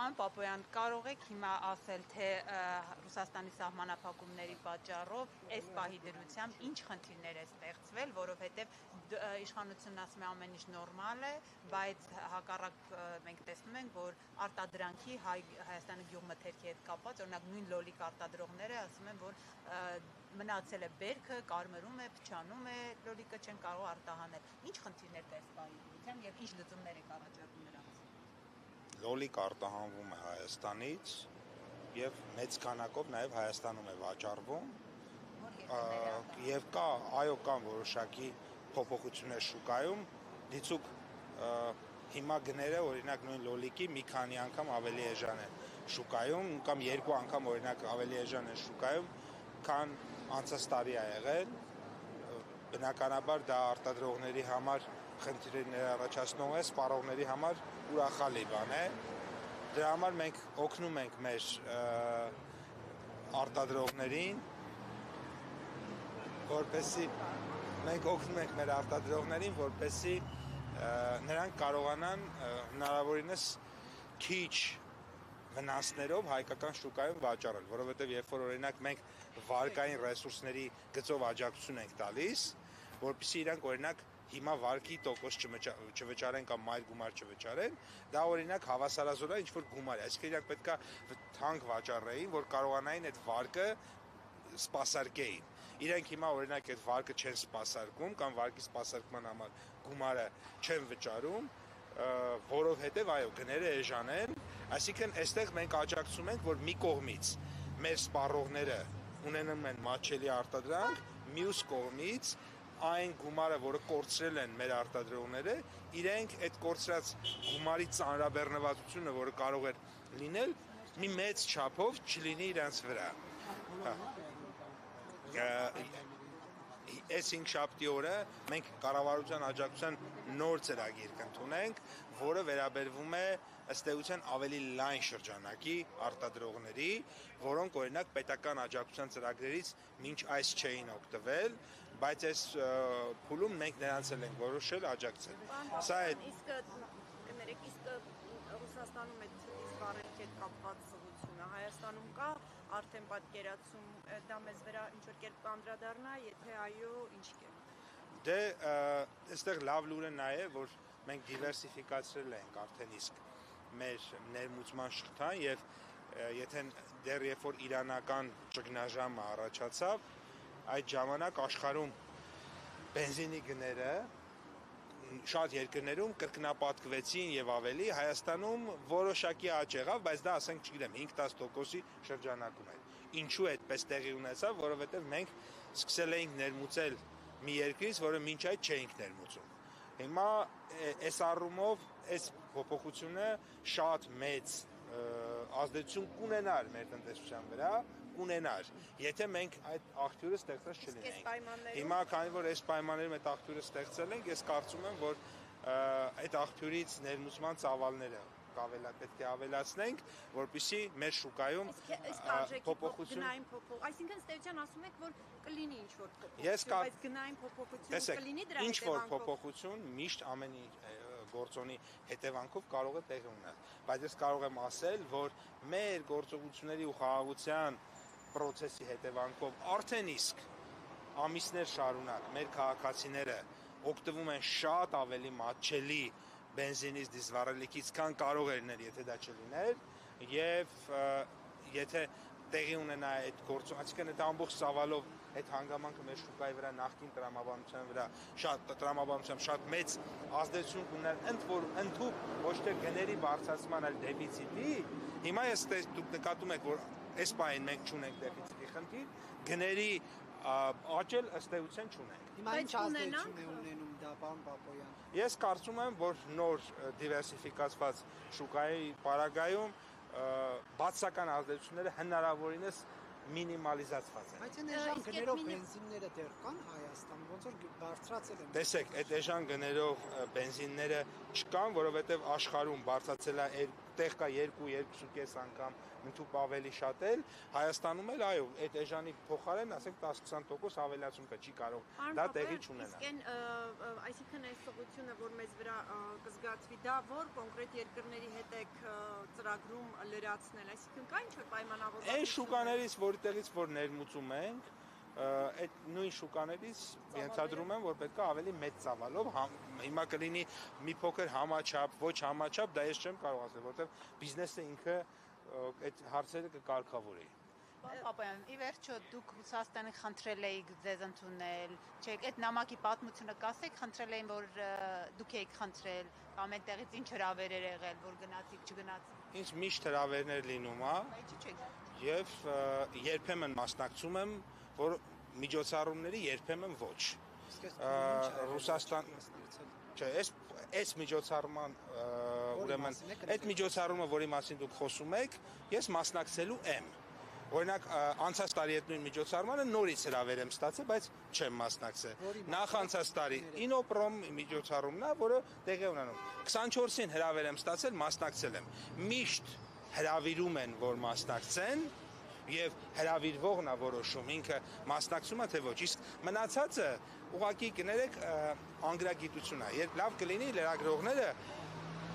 Պարոն Պապոյան, կարող եք հիմա ասել, թե Ռուսաստանի սահմանափակումների պատճառով այս պահի դրությամբ ինչ խնդիրներ է ստեղծվել, որովհետև իշխանությունն ասում է ամեն ինչ նորմալ է, բայց հակառակ մենք տեսնում ենք, որ արտադրանքի Հայաստանի գյուղմթերքի հետ կապված, օրինակ նույն լոլիկ արտադրողները ասում են, որ մնացել է բերքը, կարմրում է, փչանում է, լոլիկը չեն կարող արտահանել։ Ինչ խնդիրներ կա այս պահի դրությամբ եւ ինչ լուծումներ եք առաջարկում նրանց։ Լոլիկ արտահանվում է Հայաստանից եւ մեծ քանակով նաեւ Հայաստանում է վաճառվում եւ կան որոշակի փոփոխություններ շուկայում, դիցուկ հիմա գները օրինակ նույն լոլիկի մի քանի անգամ ավելի էժան են շուկայում կամ երկու անգամ օրինակ ավելի էժան են շուկայում, քան անցած տարի ա եղել, բնականաբար դա արտադրողների համար խնդիրներ առաջացնող է, սպառողների համար ուրախալի բան է։ Դրա համար մենք օգնում ենք մեր արտադրողներին, որպեսզի նրանք կարողանան հնարավորինս քիչ վնասներով հայկական շուկայում վաճառել, որովհետև երբ որ օրինակ մենք վարկային ռեսուրսների գծով աջակցություն ենք տալիս, որպեսզի իրանք օրինակ հիմա վարկի տոկոս չվճարեն կամ մայր գումար չվճարեն, դա օրինակ հավասարազոր է ինչ-որ գումար է, այսինքն իրանք պետք է թանկ վաճառեին, որ կարողանային այդ վարկը սպասարկեին։ Իրենք հիմա օրինակ այդ վարկը չեն սպասարկում կամ վարկի սպասարկման համար գումարը չեն վճարում, որովհետև այո, գները էժան են, այսինքն այստեղ մենք աջակցում ենք, որ մի կողմից մեր սպառողները ունենում են մատչելի արտադրանք, մյուս կողմից այն գումարը, որը կորցրել են մեր արտադրողները, իրենք այդ կորցրած գումարի ծանրաբեռնվածությունը, որը կարող է լինել, մի մեծ չափով չլինի իրենց վրա։ Այս 5-շաբթի օրը մենք կառավարության աջակցության նոր ծրագիր կընդունենք, որը վերաբերվում է ըստ էության ավելի լայն շրջանակի արտադրողների, որոնք օրինակ պետական աջակցության ծրագրերից մինչ այս չէին օգտվել, բայց այս փուլում մենք նրանց ենք որոշել աջակցել։ Սա է իսկ Ռուսաստանում այդ սպառերքի հետ կապված սղությունը Հայաստանում կա արդեն պատկերացում, դա մեզ վրա ինչ-որ կերպ կանդրադառնա, եթե այո, ինչ կերպ։ Դե այստեղ լավ լուրը նա է, որ մենք դիվերսիֆիկացրել ենք արդեն իսկ մեր ներմուծման շղթան եւ եթե դեռ երբ որ իրանական ճգնաժամը առաջացավ, այդ ժամանակ աշխարհում բենզինի գները շատ երկրներում կրկնապատկվեցին եւ ավելի, Հայաստանում որոշակի աճ եղավ, բայց դա ասենք, չգիտեմ, 5-10%-ի շրջանակում է։ Ինչու այդպես տեղի ունեցավ, որովհետեւ մենք սկսել էինք ներմուծել մի երկրից, որը մինչ այդ չէինք ներմուծում։ Հիմա այս առումով այս փոփոխությունը շատ մեծ ազդեցություն կունենար մեր տնտեսության վրա, եթե մենք այդ աղբյուրը ստեղծած չլինենք։ Հիմա քանի որ այս պայմաններում այդ աղբյուրը ստեղծել ենք, ես կարծում եմ, որ այդ աղբյուրից ներմուծման ծավալները պետք է ավելացնենք, որպեսզի մեր շուկայում փոփոխություն, այսինքն ստեյության ասում եք, որ կլինի ինչ-որ փոփոխություն, բայց գնային փոփոխություն կլինի դրա հետևանքով։ Ինչ-որ փոփոխություն միշտ ամեն գործոնի հետևանքով կարող է տեղի ունենալ, բայց ես կարող եմ ասել, որ մեր գործողությունների ու խաղաղության պրոցեսի հետևանքով արդեն իսկ ամիսներ շարունակ մեր քաղաքացիները օգտվում են շատ ավելի մատչելի բենզինից, դիզվառելիքից, քան կարող էր լինել, եթե դա չլիներ, եւ եթե տեղի ունենա այդ գործը, այսինքն այդ ամբողջ ծավալով այդ հանգամանքը մեր շուկայի վրա նախկին տրամաբանությամբ շատ մեծ ազդեցություն կունենար, ընդհուպ ոչ թե գների բարձրացման, այլ դեֆիցիտի։ Հիմա դուք նկատում եք, որ այս պահին մենք չունենք դեֆիցիտի խնդիր, գների աճել ըստ էության չունենք։ Հիմա ինչ ազդեցություն է ունենում դա, պարոն Պապոյան։ Ես կարծում եմ, որ նոր դիվերսիֆիկացված շուկայի պարագայում բացասական ազդեցությունները հնարավորինս մինիմալիզացված են։ Բայց այն էժան գներով բենզինները դեռ կան Հայաստանում, ոնց որ բարձրացել են։ Տեսեք, այդ էժան գներով բենզինները չկան, որովհետև աշխարհում բարձրացել է տեղ կա 2-2.5 անգամ ընդհուպ ավելի շատ էլ, Հայաստանում էլ այո, այդ էժանի փոխարեն, ասենք 10-20% ավելացում կա, չի կարող դա տեղի չունենա։ Այսինքն այս սղությունը, որ մեզ վրա կզգացվի, դա որ կոնկրետ երկրների հետ եք ծրագրում լրացնել, այսինքն կա ինչ-որ պայմանավորվածություն։ Այն շուկաներից, որտեղից որ ներմուծում ենք, այդ նույն շուկաներից ենթադրում եմ, որ պետք է ավելի մեծ ծավալով, հիմա կլինի մի փոքր համաչափ, ոչ համաչափ, դա ես չեմ կարող ասել, որովհետև բիզնեսը ինքը այդ հարցերը կկարգավորի։ Պապայան, ի վերջո դուք Ռուսաստանի խնդրել էիք ձեզ ընդունել, չեք, այդ նամակի պատմությունը կասեք, խնդրել էին, որ դուք էիք խնդրել, կամ այդտեղից ինչ հրավերեր եղել, որ գնացիք, չգնացիք։ Ինձ միշտ հրավերներ լինում է, եւ երբեմն մասնակցում եմ, որ միջոցառումների երբեմն ոչ։ Ռուսաստան, չէ, այս միջոցառման, ուրեմն, այդ միջոցառումը, որի մասին դուք խոսում եք, ես մասնակցելու եմ։ Օրինակ, անցած տարի այդ նույն միջոցառմանը նորից հրավեր եմ ստացել, բայց չեմ մասնակցել։ Նախանցած տարի Ինոպրոմ միջոցառումն է, որը տեղի ունենում։ 24-ին հրավեր եմ ստացել, մասնակցել եմ։ Միշտ հրավիրում են, որ մասնակցեն, եւ հրավիրվողն է որոշում, ինքը մասնակցում է թե ոչ, իսկ մնացածը ուղղակի կներեք անգրագիտություն է, երբ լավ կլինի լրագրողները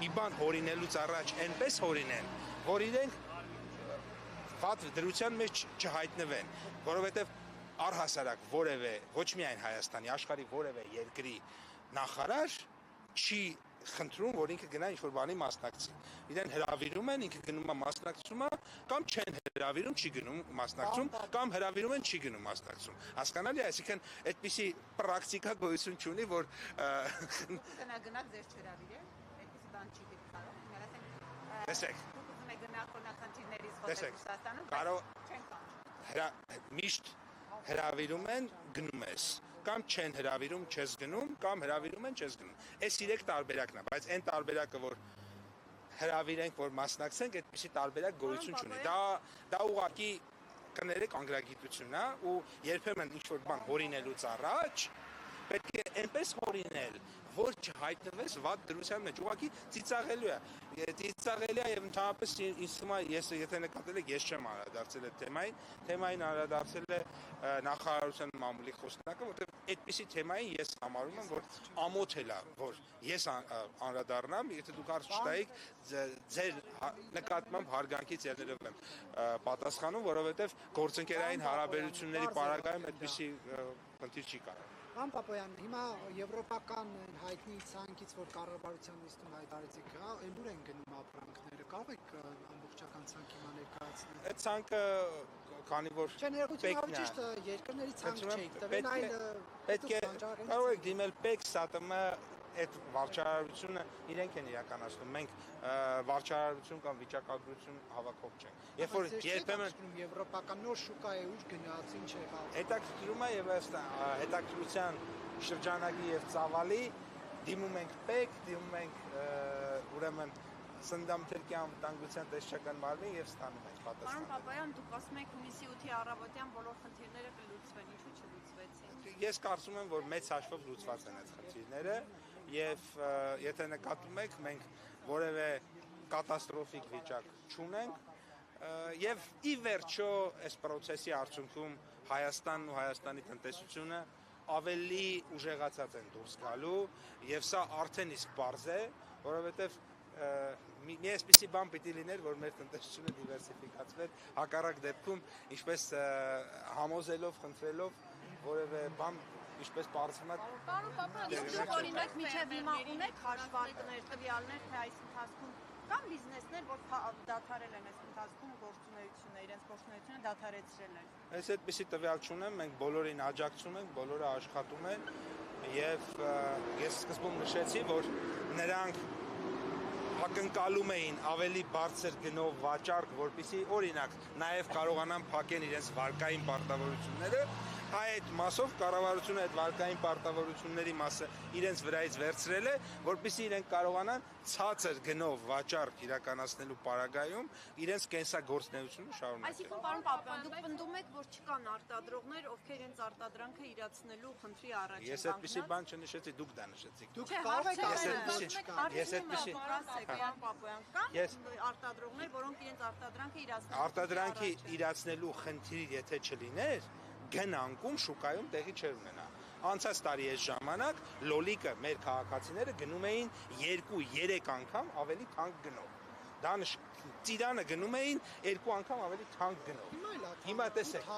մի բան հորինելուց առաջ այնպես հորինեն, որ իրենք վատ դրության մեջ չհայտնվեն, որովհետեւ առհասարակ որևէ, ոչ միայն Հայաստանի, աշխարհի որևէ երկրի նախարար չի խնդրում, որ ինքը գնա ինչ-որ բանի մասնակցի։ Իրեն հրավիրում են, ինքը գնում է մասնակցում է, կամ չեն հրավիրում, չի գնում մասնակցում, կամ հրավիրում են, չի գնում մասնակցում։ Հասկանալի է, այսինքն այդպիսի պրակտիկա գոյություն չունի, որ գնաք ձեր չհրավիրել, այդպիսի բան չի կարող։ Տեսեք։ Դուք ուզում եք գնալ խորհրդանքներից խոսել Ռուսաստանում, կարող միշտ հրավիրում են, գնում ես, կամ չեն հրավիրում, չես գնում, կամ հրավիրում են, չես գնում։ Այս 3 տարբերակն է, բայց այն տարբերակը, որ հրավիրենք, որ մասնակցենք, այդպիսի տարբերակ գոյություն չունի։ Դա ուղղակի կներեք անգրագիտությունն է, ու երբեմն ինչ-որ բան հորինելուց առաջ պետք է այնպես հորինել, որ չհայտնվես վատ դրության մեջ, ուղղակի ծիծաղելու է եւ ընդհանրապես ինձ թվում է, ես եթե նկատել եք, ես չեմ անդրադարձել այդ թեմային անդրադարձել է նախարարության մամուլի խոսնակը, որտեղ այդպիսի թեմային ես համարում եմ, որ ամոթ է, որ ես անդրադառնամ, եթե դուք հարց չտայիք, ձեր նկատմամբ հարգանքից ելնելով եմ պատասխանում, որովհետեւ գործընկերային հարաբերությունների պարագայում այդպիսի խնդիր չի կարող։ Պարոն Պապոյան, հիմա եվրոպական հայտնի ցանկից, որ կառավարության նիստում հայտարարեցիք, այնուր են գնում ապրանքները, կարող եք ամբողջական ցանկ հիմա ներկայացնել։ Այդ ցանկը, քանի որ Չէ, ներողություն, ճիշտ երկրների ցանկ չէիք տվել, այլ պետք է կարող եք դիմել ՊԵԿ, ՍԱՏՄ, այդ վարչարարությունը իրենք են իրականացնում, մենք վարչարարություն կամ վիճակագրություն հավաքող չենք։ Երբ որ երբեմն եվրոպական նոր շուկա է, ուր գնաց, ինչ է եղավ։ Հետաքրքրում է եւ ըստ հետաքրքրության շրջանակի եւ ծավալի դիմում ենք ՊԵԿ, դիմում ենք ուրեմն Սննդամթերքի անվտանգության տեսչական մարմին եւ ստանում ենք պատասխանը։ Պարոն Պապայան, դուք ասում եք հունիսի 8-ի առավոտյան բոլոր խնդիրները կլուծվեն, ինչու չլուծվեցին։ Ես կարծում եմ, որ մեծ հաշվով լուծված են այդ խնդիրները եւ եթե նկատում եք, մենք որևէ կատաստրոֆիկ վիճակ չունենք եւ ի վերջո այս process-ի արդյունքում Հայաստանն ու Հայաստանի տնտեսությունը ավելի ուժեղացած են դուրս գալու եւ սա արդեն իսկ պարզ է, որովհետեւ մի այսպիսի բան պիտի լիներ, որ մեր տնտեսությունը դիվերսիֆիկացվեր, հակառակ դեպքում ինչպես համոզելով, խնդրելով որևէ բան ինչպես պարզվում է։ Պարոն Պապայան, դուք օրինակ միջև հիմա ունեք հաշվարկներ, տվյալներ, թե այս ընթացքում կան բիզնեսներ, որ դադարել են այս ընթացքում գործունեությունը, իրենց գործունեությունը դադարեցրել են։ Այս այդպիսի տվյալ չունեմ, մենք բոլորին աջակցում ենք, բոլորը աշխատում են եւ ես սկզբում նշեցի, որ նրանք ակնկալում էին ավելի բարձր գնով վաճառք, որպեսզի օրինակ նաև կարողանան փակեն իրենց վարկային պարտավորությունները, այդ մասով կառավարությունը այդ վարկային պարտավորությունների մասը իրենց վրայից վերցրել է, որպեսզի իրենք կարողանան ցածր գնով վաճառք իրականացնելու պարագայում իրենց կենսագործունեությունը շարունակել։ Այսինքն, պարոն Պապյան, դուք պնդում եք, որ չկան արտադրողներ, ովքեր իրենց արտադրանքը իրացնելու խնդրի առաջ են Ես այդպեսի բան չնշեցի, դուք դա նշեցիք։ Դուք կարող եք Ես այդպեսի պարոն Պապյան, կան արտադրողներ, որոնք իրենց արտադրանքը արտադրանքի իրացնելու խնդիր եթե չլիներ, գնանկում շուկայում տեղի չէր ունենա։ Անցած տարի այս ժամանակ լոլիկը մեր քաղաքացիները գնում էին 2-3 անգամ ավելի թանկ գնով։ Դա ծիրանը գնում էին 2 անգամ ավելի թանկ գնով։ Հիմա տեսեք,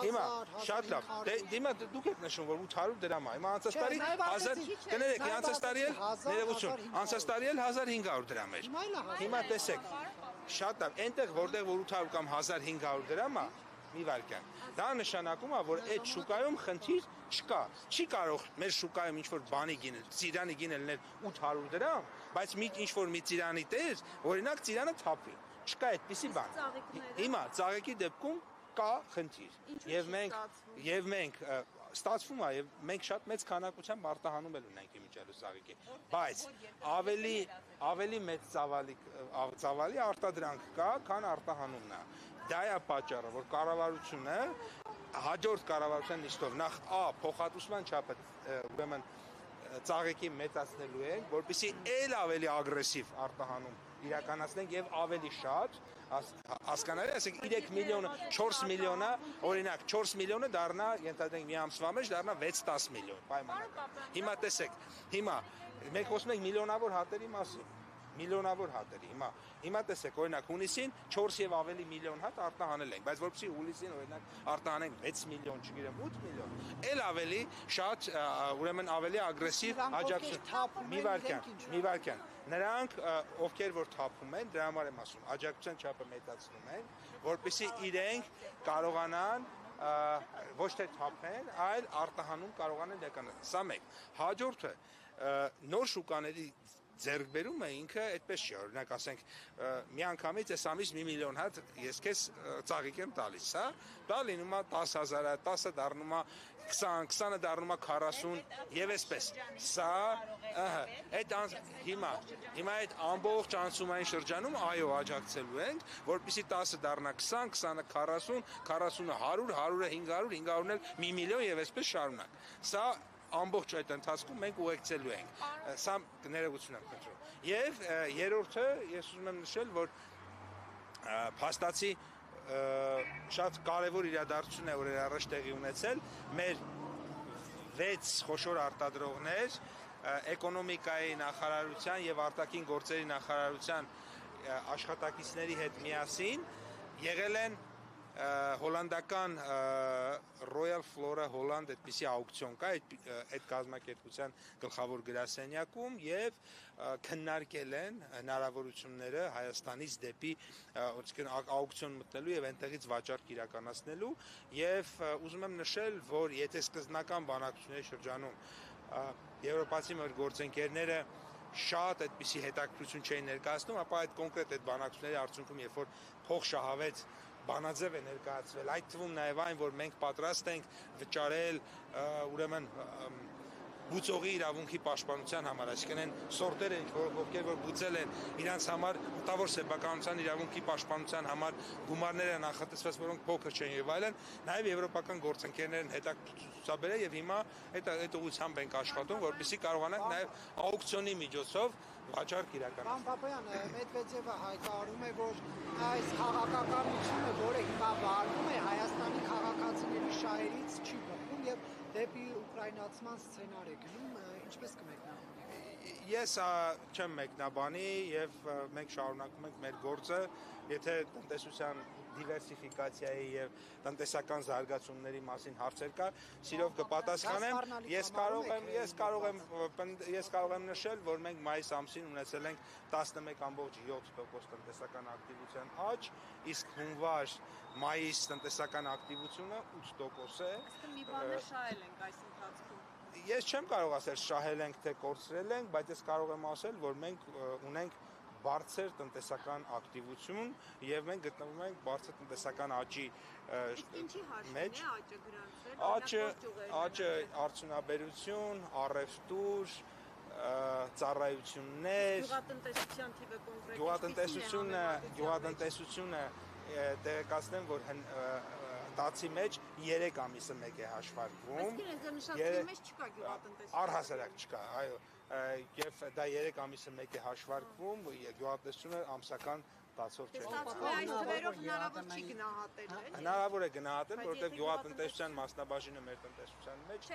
հիմա շատ լավ։ Հիմա դուք եք նշում, որ 800 դրամ է։ Հիմա անցած տարի 1000, կներեք, անցած տարի էլ ներողություն, անցած տարի էլ 1500 դրամ էր։ Հիմա տեսեք, շատ լավ, այնտեղ որտեղ որ 800 կամ 1500 դրամ է, մի վարքյան։ Դա նշանակում է, որ այդ շուկայում խնդիր չկա։ Չի կարող մեր շուկայում ինչ-որ բանի գինել, ծիրանի գինելներ 800 դրամ, բայց ինչ-որ մի ծիրանի տեր, օրինակ ծիրանը թափի։ Չկա այդպիսի բան։ Հիմա ծաղիկի դեպքում կա խնդիր։ Եվ մենք ստացվում է եւ մենք շատ մեծ քանակությամբ արտահանում էլ ունենք իմիջիալու ծաղիկի, բայց ավելի մեծ ծավալի արտադրանք կա, քան արտահանումն է։ Դա է պատճառը, որ կառավարությունը հաջորդ կառավարության նիստով նախ փոխհատուցման չափը ուրեմն ծաղիկի մեծացնելու են, որպեսզի ել ավելի ագրեսիվ արտահանում իրականացնենք եւ ավելի շատ հասկանալի, ասենք 3 միլիոնը 4 միլիոնը, օրինակ 4 միլիոնը դառնա, ենթադրենք մի ամսվա մեջ դառնա 6-10 միլիոն պայմանական։ Հիմա տեսեք, հիմա մենք խոսում ենք միլիոնավոր հատերի մասին, միլիոնավոր հատերի։ Հիմա տեսեք, օրինակ հունիսին 4 եւ ավելի միլիոն հատ արտահանել ենք, բայց որպեսզի հուլիսին օրինակ արտահանենք 6 միլիոն, չգիտեմ 8 միլիոն, ել ավելի շատ ուրեմն ավելի ագրեսիվ աջակցություն։ Մի վարքյան։ Նրանք, ովքեր որ թափում են, դրա համար եմ ասում, աջակցության չափը մեծացնում են, որպեսզի իրենք կարողանան ոչ թե թափեն, այլ արտահանում կարողանան իրականացնել։ Սա մեկ։ Հաջորդը նոր շուկաների ձեռքբերումը ինքը այդպես չի, օրինակ ասենք մի անգամից այս ամիս 1 միլիոն հատ ես քեզ ծաղիկ եմ տալիս, հա, դա լինում է 10,000, 10-ը դառնում է 20, 20-ը դառնում է 40 եւ այսպես։ Սա այդ հիմա այդ ամբողջ անցումային շրջանում այո աջակցելու ենք, որպեսզի 10-ը դառնա 20, 20-ը 40, 40-ը 100, 100-ը 500, 500-ն էլ 1 միլիոն եւ այսպես շարունակ։ Սա ամբողջ այդ ընթացքում մենք ուղեկցելու ենք։ Սա ներողություն եմ խնդրում։ Եվ երրորդը ես ուզում եմ նշել, որ փաստացի շատ կարևոր իրադարձություն է, որ առաջ տեղի ունեցել, մեր 6 խոշոր արտադրողներ էկոնոմիկայի նախարարության եւ արտաքին գործերի նախարարության աշխատակիցների հետ միասին եղել են հոլանդական Royal Flora Holland այդպիսի աուկցիոն կա այդ կազմակերպության գլխավոր գրասենյակում եւ քննարկել են հնարավորությունները Հայաստանից դեպի աուկցիոն մտնելու եւ այնտեղից վաճառք իրականացնելու եւ ուզում եմ նշել, որ եթե սկզբնական բանակցությունների շրջանում եվրոպացի մեր գործընկերները շատ այդպիսի հետաքրքրություն չէին ներկայացնում, ապա այդ կոնկրետ այդ բանակցությունների արդյունքում երբ որ փող շահավեց բանաձև է ներկայացվել, այդ թվում նաև այն, որ մենք պատրաստ ենք վճարել ուրեմն բուծողի իրավունքի պաշտպանության համար, այսինքն այն սորտերը, ովքեր որ բուծել են իրանց համար մտավոր սեփականության իրավունքի պաշտպանության համար գումարները նախատեսված, որոնք փոքր չեն եւ այլն, նաև եվրոպական գործընկերներն հետաքրքրություն եւ հիմա այդ ուղղությամբ ենք աշխատում, որպեսզի կարողանանք նաև աուկցիոնի միջոցով վաճառք իրականացնել։ Պարոն Պապայան, Մեդվեդևը հայտարարում է, որ այս քաղաքականությունը, որը հիմա վարվում է Հայաստանի քաղաքացիների շահերից չի բխում եւ դեպի ուկրաինացման սցենար է գնում, ինչպես կմեկնաբանի։ Ես չեմ մեկնաբանի եւ մենք շարունակում ենք մեր գործը, եթե տնտեսության դիվերսիֆիկացիայի եւ տնտեսական զարգացումների մասին հարցեր կա, սիրով կպատասխանեմ։ Ես կարող եմ նշել, որ մենք մայիս ամսին ունեցել ենք 11.7% տնտեսական ակտիվության աճ, իսկ հունվար մայիս տնտեսական ակտիվությունը 8% է։ Մի բանը շահել ենք այս ընթացքում։ Ես չեմ կարող ասել շահել ենք թե կորցրել ենք, բայց ես կարող եմ ասել, որ մենք ունենք բարձր տնտեսական ակտիվություն եւ մենք գտնվում ենք բարձր տնտեսական աճի Իսկ ինչի հաշվին է աճը գրանցվել? Աճը արդյունաբերություն, առևտուր, ծառայություններ, գյուղատնտեսությունը տեղեկացնեմ, որ տացի մեջ 3 ամիսը մեկ է հաշվարկվում։ Առհասարակ չկա, այո, եւ դա 3 ամիսը մեկ է հաշվարկվում, գյուղատնտեսությունը ամսական տացով չէ։ Այս թվերով հնարավոր չի գնահատել, է՞։ Հնարավոր է գնահատել, որովհետեւ գյուղատնտեսության մասնաբաժինը մեր տնտեսության մեջ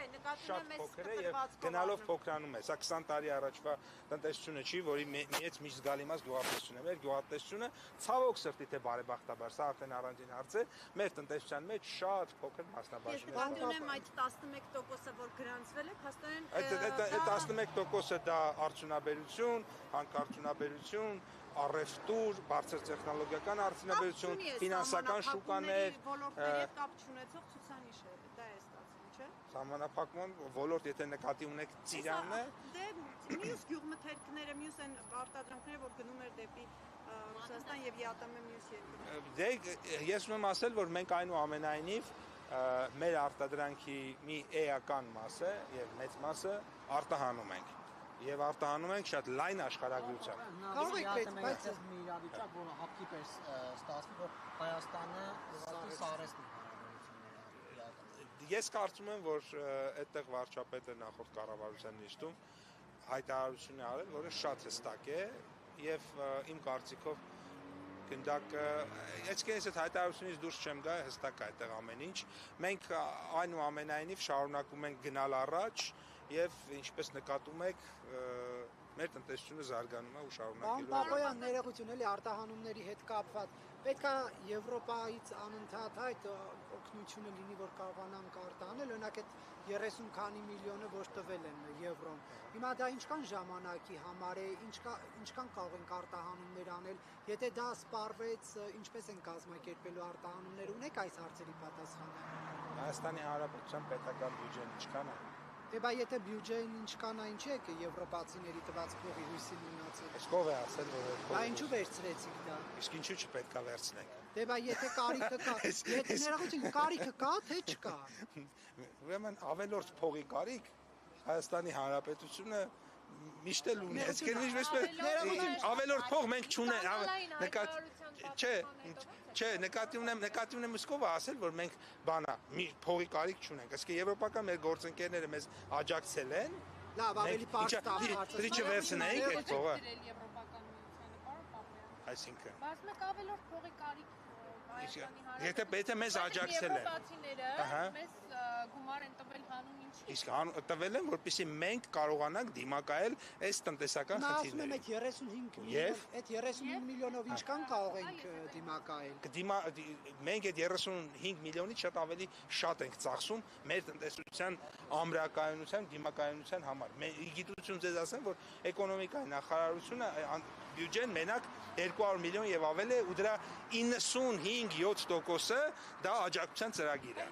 շատ փոքր է եւ գնալով փոքրանում է։ Սա 20 տարի առաջվա տնտեսությունը չի, որի մեծ միջզգալի մաս գյուղատնտեսությունն է։ Մեր գյուղատնտեսությունը ցավոք սրտի թե բարեբախտաբար, սա արդեն առանձին հարց է, մեր տնտեսության մեջ շատ փոքր մասնաբաժին է։ Ես նկատում եմ այդ 11%-ը, որ գրանցվել է, փաստորեն այդ 11%-ը դա արդյունաբերություն, հանքարդյունաբերություն, առևտուր, բարձր տեխնոլոգիական արդյունաբերություն, ֆինանսական շուկաներ, ոլորտների հետ կապ չունեցող ցուցանիշ է, դա է ստացվում, չէ՞։ Սահմանափակման ոլորտ, եթե նկատի ունեք Ծիրանն է, դե մյուս գյուղմթերքները, մյուս այն արտադրանքները, որ գնում էր դեպի Ռուսաստան եւ ԵԱՏՄ մյուս երկրներ։ Դե ես ուզում ասել, որ մենք այնուամենայնիվ մեր արտադրանքի մի էական մասը եւ մեծ մասը արտահանում ենք։ Եվ արտահանում ենք շատ լայն աշխարհագրությամբ։ Կարող եք բայց մի իրավիճակ, որը հապկի պես ստացվում, որ Հայաստանը ուղղակի սարեցնի հարաբերությունները։ Ես կարծում եմ, որ այդտեղ վարչապետը նախորդ կառավարության նիստում հայտարարություն է արել, որը շատ հստակ է եւ իմ կարծիքով գնդակը, այսինքն այդ հայտարարությունից դուրս չեմ գա, հստակ է այդտեղ ամեն ինչ։ Մենք այնուամենայնիվ շարունակում ենք գնալ առաջ եւ ինչպես նկատում եք մեր տնտեսությունը զարգանում է ու շարունակելու է։ Պարոն Պապոյան, ներողություն, էլի արտահանումների հետ կապված։ Պետք է Եվրոպայից անընդհատ այդ օգնությունը լինի, որ կարողանանք արտահանել, օրինակ այդ 30 քանի միլիոնը որ տվել են եվրոն։ Հիմա դա ինչքան ժամանակի համար է, ինչքան կարող ենք արտահանումներ անել, եթե դա սպառվեց, ինչպես են կազմակերպելու արտահանումներ, ունեք այս հարցերի պատասխանը։ Հայաստանի Հանրապետության պետական բյուջեն ինչքան է։ Դե բա եթե բյուջեն ինչքան այն չէ, եվրոպացիների տված փողի հույսին ունացել։ Այս կով է ասել, որ Բա ինչու վերցրեցիք դա։ Իսկ ինչու չպետք է վերցնենք։ Դե բա եթե կարիքը կա, եթե ներողություն կարիքը կա, թե չկա։ Ուրեմն ավելորդ փողի կարիք Հայաստանի Հանրապետությունը միշտ էլ ունի։ Այսինքն ավելորդ փող մենք չունենք։ Չէ, նկատի ունեմ Մոսկովը ասել, որ մենք բանա փողի կարիք չունենք։ Այսինքն եվրոպական մեր գործընկերները մեզ աջակցել են։ Լավ, ավելի պարզ Դրի չվերցնենք այդ փողը։ Այսինքն Բայց մեկ ավելորդ փողի կարիք Եթե մեզ աջակցել են։ Եվրոպացիները մեզ գումար են տվել հանուն ինչի։ Իսկ տվել են, որպեսզի մենք կարողանանք դիմակայել այս տնտեսական խնդիրներին։ Այդ 35 միլիոնով ինչքան կարող ենք դիմակայել։ Մենք այդ 35 միլիոնից շատ ավելի շատ ենք ծախսում մեր տնտեսության ամրակայունության, դիմակայունության համար։ Գիտություն ձեզ ասեմ, որ էկոնոմիկայի նախարարությունը բյուջեն մենակ 200 միլիոն եւ ավել է ու դրա 95-7%-ը դա աջակցության ծրագիր է։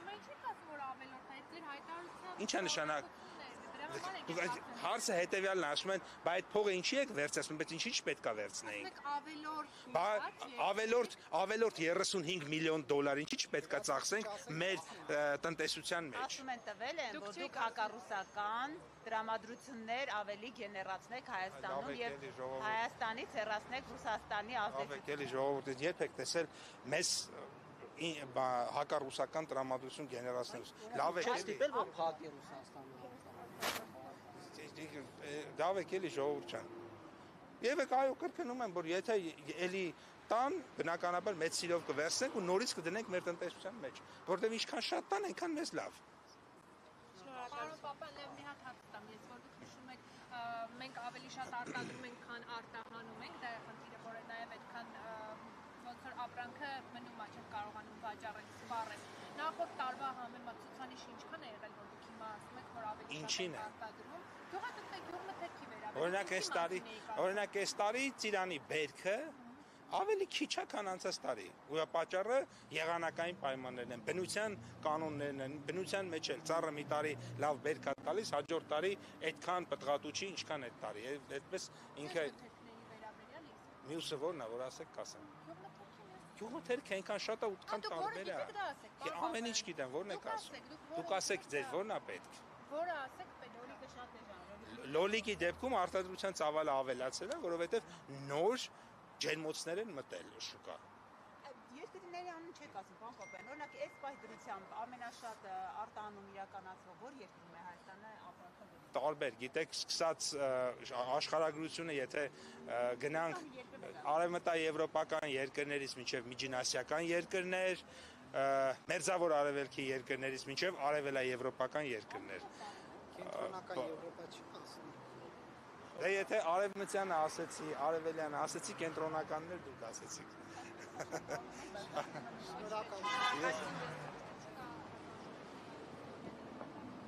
Ինչ է նշանակ։ Հարցը հետեւյալն է, ասում են, բա այդ փողը ինչի եք վերցնում, բայց ինչի՞ չպետք է վերցնեինք։ Ավելորդ 35 միլիոն դոլար ինչի՞ չպետք է ծախսենք մեր տնտեսության մեջ։ Ասում են տվել են, որ դուք հակառուսական տրամադրություններ ավելի գեներացնեք Հայաստանում եւ Հայաստանից հեռացնեք Ռուսաստանի ազդեցություն։ Ով եկել ժողովուրդից երբ եք տեսել մեզ հակառուսական տրամադրություն գեներացնելուց։ Լավ է ստիպել որ փակի Ռուսաստանը։ Լավ եք էլի ժողովուրդ ջան։ Եվ եք այո կրկնում եմ, որ եթե էլի տան բնականաբար մեծ սիրով կվերցնենք ու նորից կդնենք մեր տնտեսության մեջ, որտեղ ինչքան շատ տան, այնքան մեզ լավ։ Պարոն Պապյան, լավ մի հատ հարց տամ, ես որ դուք նշում եք, մենք ավելի շատ արտադրում ենք, քան արտահանում ենք, դա է խնդիրը, որ նաև այդքան ոնց որ ապրանքը մնում է, չեն կարողանում վաճառել, սպառել։ Նախորդ տարվա համեմատ ցուցանիշը ինչքան է եղել, որ դուք հիմա ասում եք, որ ավելի շատ եք արտադրում։ Գյուղմթերքի վերաբերյալ։ Օրինակ այս տարի Ծիրանի բերքը ավելի քիչ է, քան անցած տարի։ Ու պատճառը եղանակային պայմաններն են, բնության կանոններն են, բնության մեջ էլ ծառը մի տարի լավ բերք է տալիս, հաջորդ տարի այդքան պտղատու չի, ինչքան այդ տարի։ Այդպես ինքը Մյուսը ո՞րն է, որ ասեք կասեմ։ Գյուղմթերք այնքան շատ է, ուտքան տարբեր է։ Ամեն ինչ գիտեմ, ո՞րն եք ասում։ Դուք ասեք, ձեզ ո՞րն է պետք։ Որը ասեք, լոլիկը շատ է ժանր։ Լոլիկի դեպքում արտադրության ծավալը ավելացել է, որովհետև նոր ջերմոցներ են մտել շուկա։ Երկրների անուն չեք ասում, պարոն Պապյան, օրինակ այս պահի դրությամբ ամենաշատ արտահանում իրականացվող ո՞ր երկրում է Հայաստանը ապրանքը գնում։ Տարբեր, գիտեք, սկսած աշխարհագրությունը, եթե գնանք արևմտաեվրոպական երկրներից մինչև միջինասիական երկրներ, մերձավոր արևելքի երկրներից մինչև արևելաեվրոպական երկրներ։ Կենտրոնական Եվրոպա չի ասում։ Դե եթե արևմտյանը ասեցի, արևելյանը ասեցի, կենտրոնականներ դուք ասեցիք։